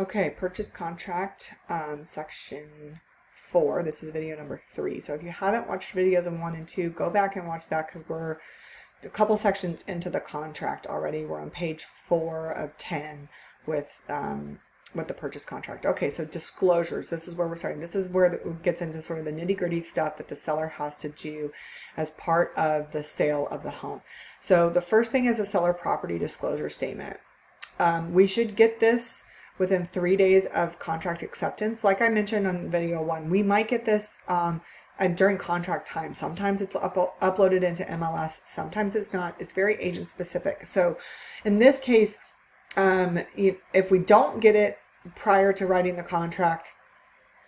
Okay, purchase contract, section 4. This is video number 3. So if you haven't watched videos in 1 and 2, go back and watch that because we're a couple sections into the contract already. We're on page 4 of 10 with the purchase contract. Okay, so disclosures. This is where we're starting. This is where it gets into sort of the nitty-gritty stuff that the seller has to do as part of the sale of the home. So the first thing is a seller property disclosure statement. We should get this within 3 days of contract acceptance. Like I mentioned on video 1, we might get this during contract time. Sometimes it's uploaded into MLS, sometimes it's not. It's very agent specific. So in this case, if we don't get it prior to writing the contract,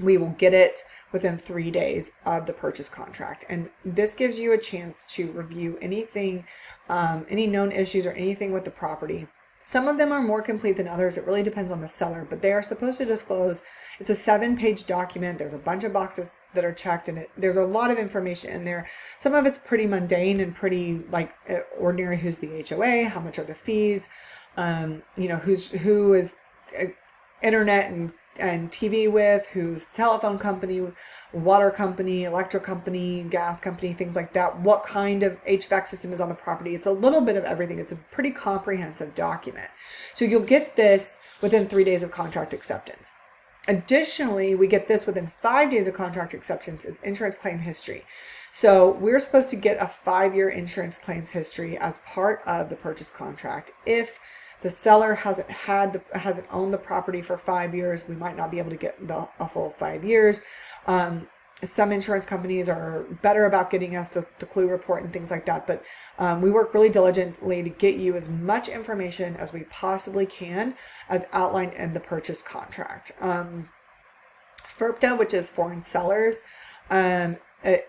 we will get it within 3 days of the purchase contract. And this gives you a chance to review anything, any known issues or anything with the property. Some of them are more complete than others. It really depends on the seller, but they are supposed to disclose. It's a 7-page document. There's a bunch of boxes that are checked, and there's a lot of information in there. Some of it's pretty mundane and pretty like ordinary. Who's the HOA? How much are the fees? Who is internet and TV with, who's telephone company, water company, electric company, gas company, things like that. What kind of HVAC system is on the property? It's a little bit of everything. It's a pretty comprehensive document. So you'll get this within 3 days of contract acceptance. Additionally, we get this within 5 days of contract acceptance. It's insurance claim history. So we're supposed to get a 5-year insurance claims history as part of the purchase contract. If the seller hasn't owned the property for 5 years, we might not be able to get a full 5 years. Some insurance companies are better about getting us the clue report and things like that, but we work really diligently to get you as much information as we possibly can as outlined in the purchase contract. FIRPTA, which is foreign sellers,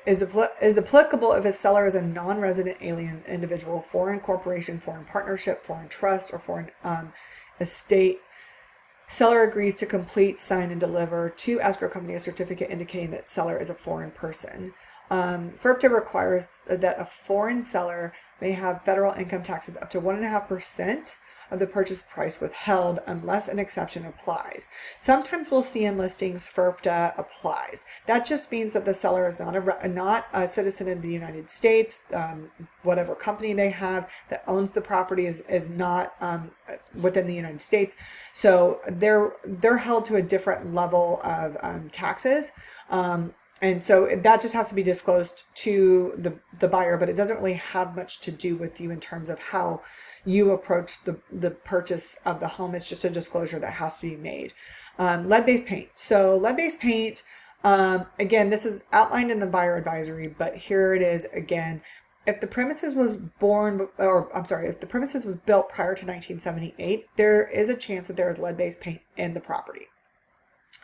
is applicable if a seller is a non-resident alien individual, foreign corporation, foreign partnership, foreign trust, or foreign estate. Seller agrees to complete, sign, and deliver to escrow company a certificate indicating that seller is a foreign person. FIRPTA requires that a foreign seller may have federal income taxes up to 1.5% of the purchase price withheld unless an exception applies. Sometimes we'll see in listings FIRPTA applies. That just means that the seller is not a citizen of the United States. Whatever company they have that owns the property is not within the United States. So they're held to a different level of taxes. And so that just has to be disclosed to the buyer, but it doesn't really have much to do with you in terms of how you approach the purchase of the home. It's just a disclosure that has to be made. Lead-based paint. So lead-based paint, again, this is outlined in the buyer advisory, but here it is again. If the premises was built prior to 1978, there is a chance that there is lead-based paint in the property.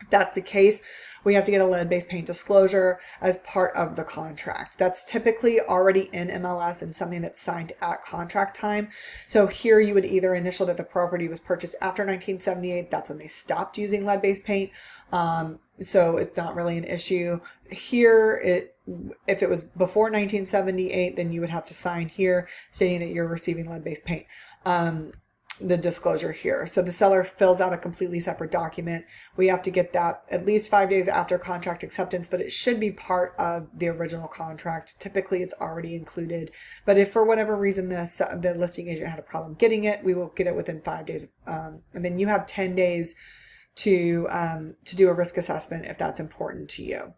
If that's the case, we have to get a lead-based paint disclosure as part of the contract. That's typically already in MLS and something that's signed at contract time. So here you would either initial that the property was purchased after 1978. That's when they stopped using lead-based paint. So it's not really an issue. Here, if it was before 1978, then you would have to sign here stating that you're receiving lead-based paint. The disclosure here. So the seller fills out a completely separate document. We have to get that at least 5 days after contract acceptance, but it should be part of the original contract. Typically it's already included, but if for whatever reason the listing agent had a problem getting it, we will get it within 5 days. And then you have 10 days to do a risk assessment if that's important to you.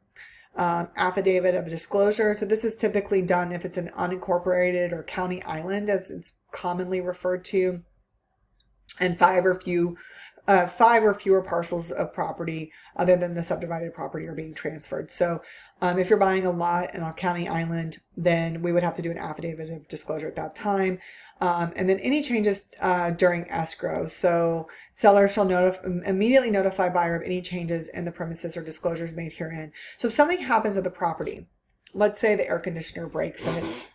Affidavit of disclosure. So this is typically done if it's an unincorporated or county island, as it's commonly referred to, and 5 or fewer parcels of property other than the subdivided property are being transferred. So if you're buying a lot in a county island, then we would have to do an affidavit of disclosure at that time. And then any changes during escrow. So seller shall immediately notify buyer of any changes in the premises or disclosures made herein. So if something happens at the property, let's say the air conditioner breaks and it's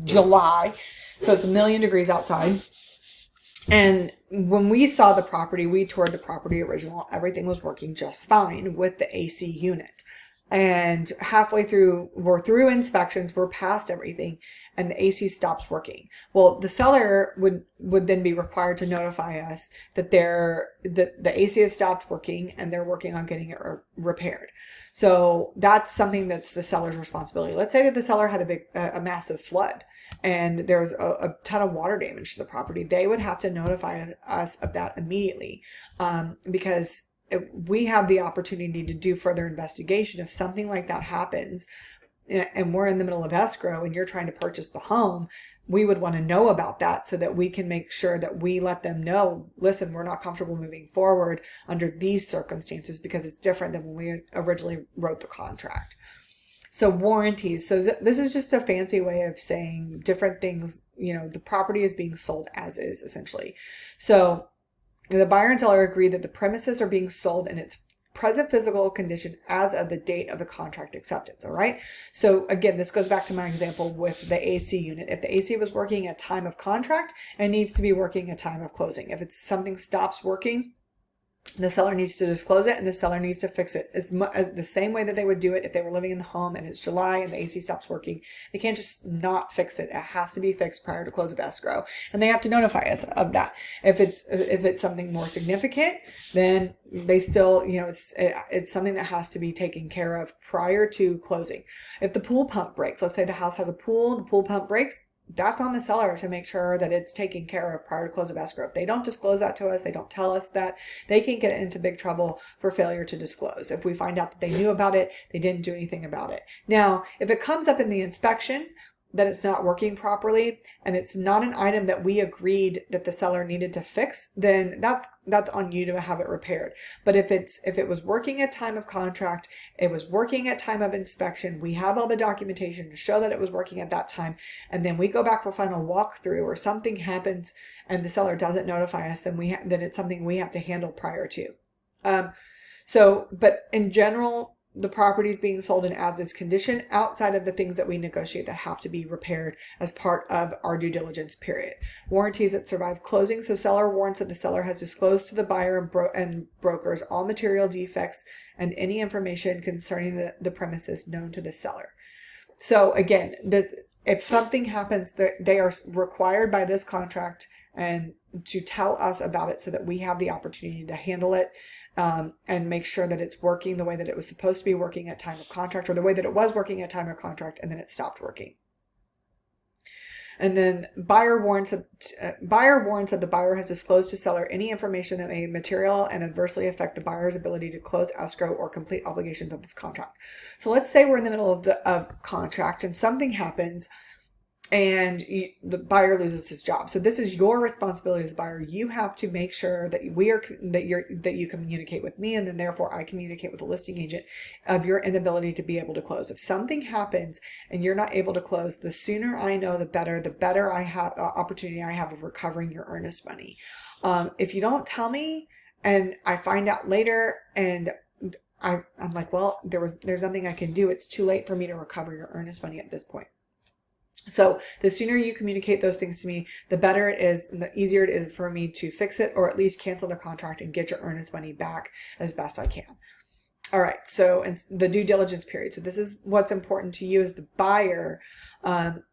July, so it's 1,000,000 degrees outside. And when we saw the property, we toured the property original, everything was working just fine with the AC unit. And halfway through, we're through inspections, we're past everything. and the AC stops working. Well, the seller would then be required to notify us that the AC has stopped working and they're working on getting it repaired. So that's something that's the seller's responsibility. Let's say that the seller had a massive flood and there was a ton of water damage to the property. They would have to notify us of that immediately, because we have the opportunity to do further investigation. If something like that happens and we're in the middle of escrow and you're trying to purchase the home, we would want to know about that so that we can make sure that we let them know, listen, we're not comfortable moving forward under these circumstances because it's different than when we originally wrote the contract. So warranties. So this is just a fancy way of saying different things. The property is being sold as is, essentially. So the buyer and seller agree that the premises are being sold in its present physical condition as of the date of the contract acceptance. All right. So again, this goes back to my example with the AC unit. If the AC was working at time of contract, it needs to be working at time of closing. If something stops working, the seller needs to disclose it and the seller needs to fix it. It's the same way that they would do it if they were living in the home and it's July and the AC stops working. They can't just not fix it. It has to be fixed prior to close of escrow, and they have to notify us of that. If it's something more significant, then they still, it's something that has to be taken care of prior to closing. If the pool pump breaks, let's say the house has a pool, the pool pump breaks, that's on the seller to make sure that it's taken care of prior to close of escrow. If they don't disclose that to us, they don't tell us that, they can get into big trouble for failure to disclose. If we find out that they knew about it, they didn't do anything about it. Now, if it comes up in the inspection that it's not working properly and it's not an item that we agreed that the seller needed to fix, then that's on you to have it repaired. But if it was working at time of contract, it was working at time of inspection, we have all the documentation to show that it was working at that time, and then we go back for final walkthrough or something happens and the seller doesn't notify us, then it's something we have to handle prior to. But in general, the property is being sold in as-is condition outside of the things that we negotiate that have to be repaired as part of our due diligence period. Warranties that survive closing. So seller warrants that the seller has disclosed to the buyer and brokers all material defects and any information concerning the premises known to the seller. So again, if something happens, they are required by this contract and to tell us about it so that we have the opportunity to handle it, and make sure that it's working the way that it was supposed to be working at time of contract, or the way that it was working at time of contract and then it stopped working. And then buyer warrants that the buyer has disclosed to seller any information that may material and adversely affect the buyer's ability to close escrow or complete obligations of this contract. So let's say we're in the middle of contract and something happens and the buyer loses his job. So this is your responsibility as a buyer. You have to make sure that you communicate with me, and then therefore I communicate with the listing agent of your inability to be able to close. If something happens and you're not able to close, the sooner I know, the better I have opportunity I have of recovering your earnest money. If you don't tell me and I find out later and I'm like, well, there's nothing I can do. It's too late for me to recover your earnest money at this point. So the sooner you communicate those things to me, the better it is and the easier it is for me to fix it or at least cancel the contract and get your earnest money back as best I can. All right. So in the due diligence period. So this is what's important to you as the buyer,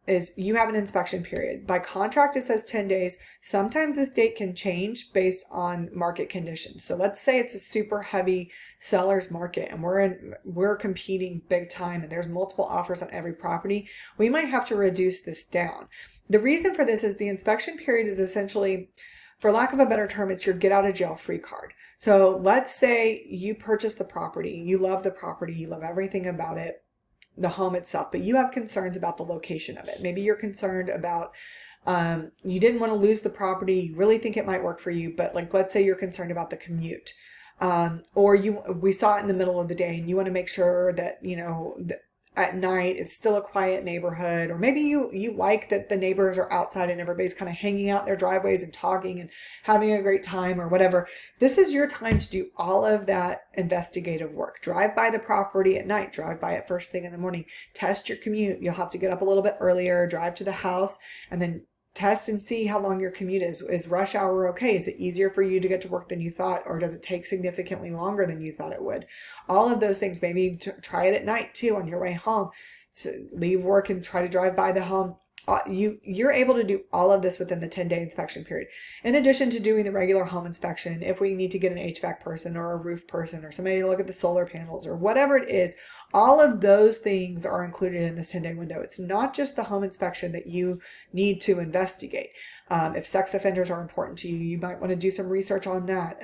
is you have an inspection period. By contract, it says 10 days. Sometimes this date can change based on market conditions. So let's say it's a super heavy seller's market and we're competing big time and there's multiple offers on every property. We might have to reduce this down. The reason for this is the inspection period is essentially, for lack of a better term, it's your get out of jail free card. So let's say you purchase the property, you love the property, you love everything about it, the home itself, but you have concerns about the location of it. Maybe you're concerned about, you didn't want to lose the property, you really think it might work for you, but like, let's say you're concerned about the commute. Or we saw it in the middle of the day and you want to make sure that, at night it's still a quiet neighborhood, or maybe you like that the neighbors are outside and everybody's kind of hanging out their driveways and talking and having a great time or whatever. This is your time to do all of that investigative work. Drive by the property at night, drive by it first thing in the morning, test your commute. You'll have to get up a little bit earlier, drive to the house, and then test and see how long your commute is. Is rush hour okay? Is it easier for you to get to work than you thought, or does it take significantly longer than you thought it would? All of those things. Maybe try it at night too on your way home. So leave work and try to drive by the home you're able to do all of this within the 10-day inspection period. In addition to doing the regular home inspection, if we need to get an HVAC person or a roof person or somebody to look at the solar panels or whatever it is, all of those things are included in this 10-day window. It's not just the home inspection that you need to investigate. If sex offenders are important to you, you might want to do some research on that.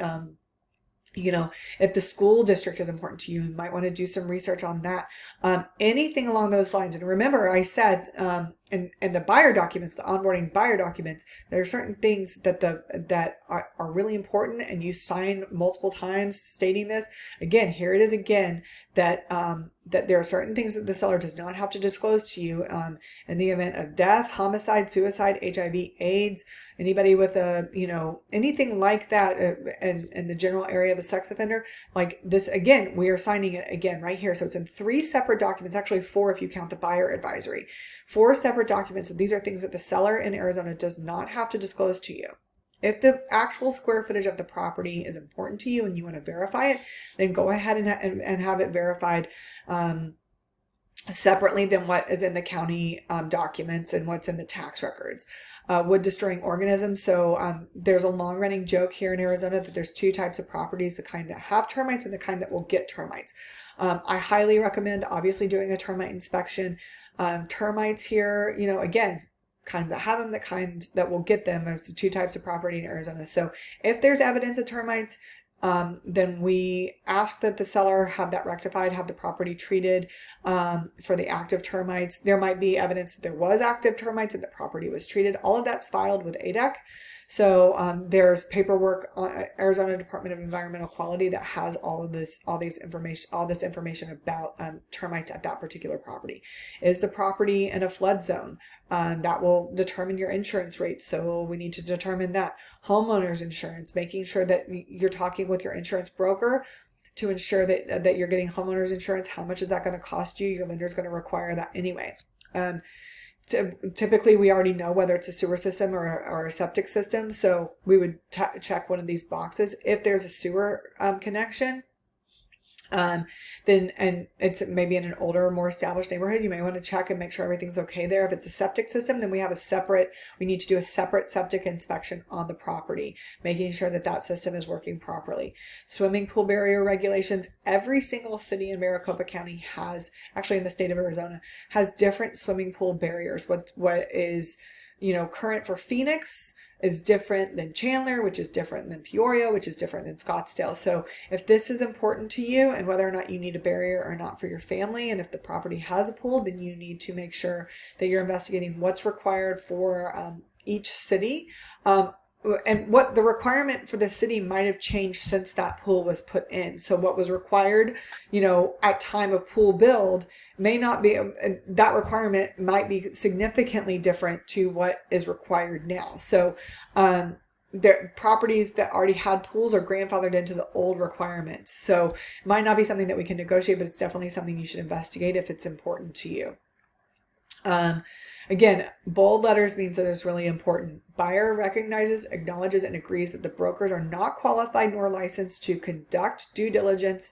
If the school district is important to you might want to do some research on that. Anything along those lines. And remember, I said in the buyer documents, the onboarding buyer documents, there are certain things that are really important, and you sign multiple times stating this. Again, here it is again, that there are certain things that the seller does not have to disclose to you in the event of death, homicide, suicide, HIV, AIDS, anybody with anything like that in the general area of a sex offender. Like this, again, we are signing it again right here. So it's in 3 separate documents, actually 4 if you count the buyer advisory. 4 separate documents. And these are things that the seller in Arizona does not have to disclose to you. If the actual square footage of the property is important to you and you want to verify it, then go ahead and have it verified separately than what is in the county documents and what's in the tax records. Wood destroying organisms. So there's a long running joke here in Arizona that there's 2 types of properties, the kind that have termites and the kind that will get termites. I highly recommend obviously doing a termite inspection. Termites here, again, kind that have them, the kind that will get them. There's the 2 types of property in Arizona. So if there's evidence of termites, then we ask that the seller have that rectified, have the property treated for the active termites. There might be evidence that there was active termites and the property was treated. All of that's filed with ADEC. So there's paperwork on Arizona Department of Environmental Quality that has all this information about termites at that particular property. Is the property in a flood zone? That will determine your insurance rate. So we need to determine that. Homeowners insurance, making sure that you're talking with your insurance broker to ensure that you're getting homeowners insurance. How much is that going to cost you? Your lender is going to require that anyway. Typically, we already know whether it's a sewer system or a septic system. So we would check one of these boxes. If there's a sewer connection, then, and it's maybe in an older, more established neighborhood, you may want to check and make sure everything's okay there. If it's a septic system, then we need to do a separate septic inspection on the property, making sure that system is working properly. Swimming pool barrier regulations. Every single city in Maricopa County has, actually in the state of Arizona, has different swimming pool barriers. What is, current for Phoenix is different than Chandler, which is different than Peoria, which is different than Scottsdale. So if this is important to you and whether or not you need a barrier or not for your family, and if the property has a pool, then you need to make sure that you're investigating what's required for each city. And what the requirement for the city might have changed since that pool was put in. So what was required, at time of pool build may not be, that requirement might be significantly different to what is required now. So the properties that already had pools are grandfathered into the old requirements. So it might not be something that we can negotiate, but it's definitely something you should investigate if it's important to you. Again, bold letters means that it's really important. Buyer recognizes, acknowledges, and agrees that the brokers are not qualified nor licensed to conduct due diligence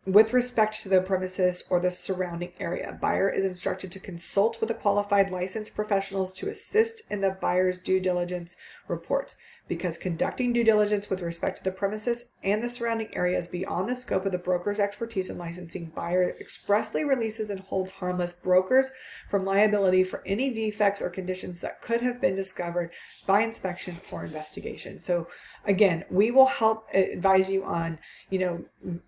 with respect to the premises or the surrounding area. Buyer is instructed to consult with the qualified licensed professionals to assist in the buyer's due diligence reports. Because conducting due diligence with respect to the premises and the surrounding area is beyond the scope of the broker's expertise in licensing, buyer expressly releases and holds harmless brokers from liability for any defects or conditions that could have been discovered by inspection or investigation. So again, we will help advise you on,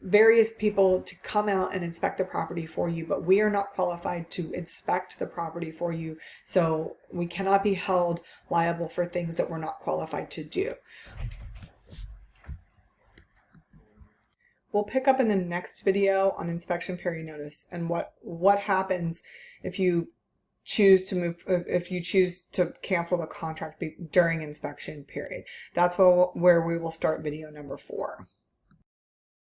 various people to come out and inspect the property for you, but we are not qualified to inspect the property for you. So we cannot be held liable for things that we're not qualified to do. We'll pick up in the next video on inspection period notice and what happens if you choose to cancel the contract during inspection period. That's where we will start video number 4.